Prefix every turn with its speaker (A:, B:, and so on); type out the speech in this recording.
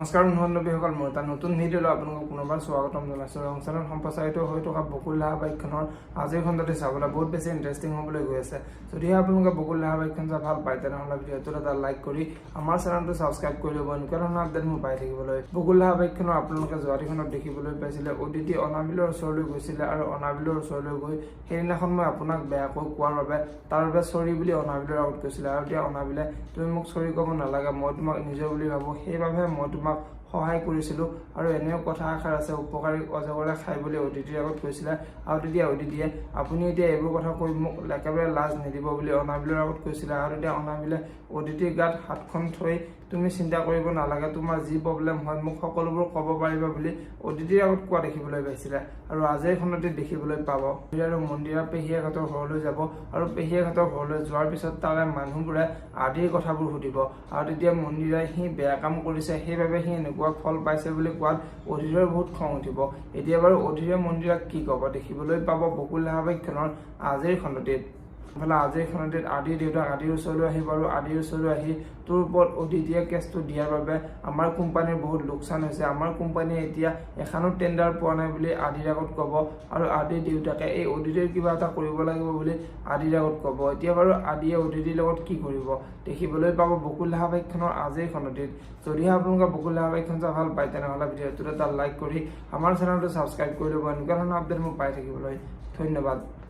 A: নমস্কাৰ বন্ধুসকল, মই এটা নতুন ভিডিঅ'লৈ আপোনালোকক পুনৰবাৰ স্বাগতম জনাইছোঁ। ৰং চেনেল সম্প্ৰচাৰিত হৈ থকা বকুল ধাৰাবাহিকখনৰ আজিৰ খণ্ডতে চাবলৈ বহুত বেছি ইণ্টাৰেষ্টিং হ'বলৈ গৈ আছে। যদিহে আপোনালোকে বকুল ধাৰাবাহিকখন চাই ভাল পায় তেনেহ'লে ভিডিঅ'টোত এটা লাইক কৰি আমাৰ চেনেলটো ছাবস্ক্ৰাইব কৰি ল'ব, এনেকুৱা ধৰণৰ আপডেট মোৰ পাই থাকিবলৈ। বকুল ধাৰাবাহিকখনৰ আপোনালোকে যোৱাদিখনত দেখিবলৈ পাইছিলে অদিতি অনাবিলৰ ওচৰলৈ গৈছিলে আৰু অনাবিলৰ ওচৰলৈ গৈ সেইদিনাখন মই আপোনাক বেয়াকৈ কোৱাৰ বাবে তাৰ বাবে চৰি বুলি অনাবিলৰ আগত কৈছিলে। আৰু এতিয়া অনাবিলে তুমি মোক চৰি ক'ব নালাগে, মই তোমাক নিজৰ বুলি ভাবোঁ, সেইবাবে মই তোমাক সহায় কৰিছিলোঁ। আৰু এনেও কথা এষাৰ আছে, উপকাৰী অজগৰে খাই বুলি অদিতিৰ আগত কৈছিলে। আৰু তেতিয়া অদিতিয়ে আপুনি এতিয়া এইবোৰ কথা কৈ মোক একেবাৰে লাজ নিদিব বুলি অনাবিলৰ আগত কৈছিলে। আৰু তেতিয়া অনাবিলে অদিতিৰ গাত হাতখন থৈ তুমি চিন্তা কৰিব নালাগে, তোমাৰ যি প্ৰব্লেম হয় মোক সকলোবোৰ ক'ব পাৰিবা বুলি অদিতিৰ আগত কোৱা দেখিবলৈ পাইছিলে। আৰু আজিৰ খণ্ডতে দেখিবলৈ পাব আৰু মন্দিৰা পেহীয়েকহঁতৰ ঘৰলৈ যাব আৰু পেহীয়েকহঁতৰ ঘৰলৈ যোৱাৰ পিছত তাৰে মানুহবোৰে আদিৰ কথাবোৰ সুধিব। আৰু তেতিয়া মন্দিৰাই সি বেয়া কাম কৰিছে, সেইবাবে সি এনেকুৱা ফল পাইছে বুলি কোৱাত অধীৰৰ বহুত খং উঠিব। এতিয়া বাৰু অধীৰে মন্দিৰাক কি ক'ব দেখিবলৈ পাব বকুল ধাৰাবাহিকখনৰ আজিৰ খণ্ডতে। আজিৰ খণ্ডত আদিৰ দেউতাক আদিৰ ওচৰলৈ আহিব আৰু আদিৰ ওচৰলৈ আহি তোৰ ওপৰত অদিতিয়ে কেছটো দিয়াৰ বাবে আমাৰ কোম্পানীৰ বহুত লোকচান হৈছে, আমাৰ কোম্পানীয়ে এতিয়া এখনো টেণ্ডাৰ পোৱা নাই বুলি আদিৰ আগত ক'ব। আৰু আদিৰ দেউতাকে এই অদিতিৰ কিবা এটা কৰিব লাগিব বুলি আদিৰ আগত ক'ব। এতিয়া বাৰু আদিয়ে অদিতিৰ লগত কি কৰিব দেখিবলৈ পাব বকুল ধাৰাবাহিকখনৰ আজিৰ খণ্ডতে। যদিহে আপোনালোকে বকুল ধাৰাবাহিকখন চাই ভাল পায় তেনেহ'লে ভিডিঅ'টোত এটা লাইক কৰি আমাৰ চেনেলটো ছাবস্ক্ৰাইব কৰি ল'ব, এনেকুৱা ধৰণৰ আপডেট মোক পাই থাকিবলৈ। ধন্যবাদ।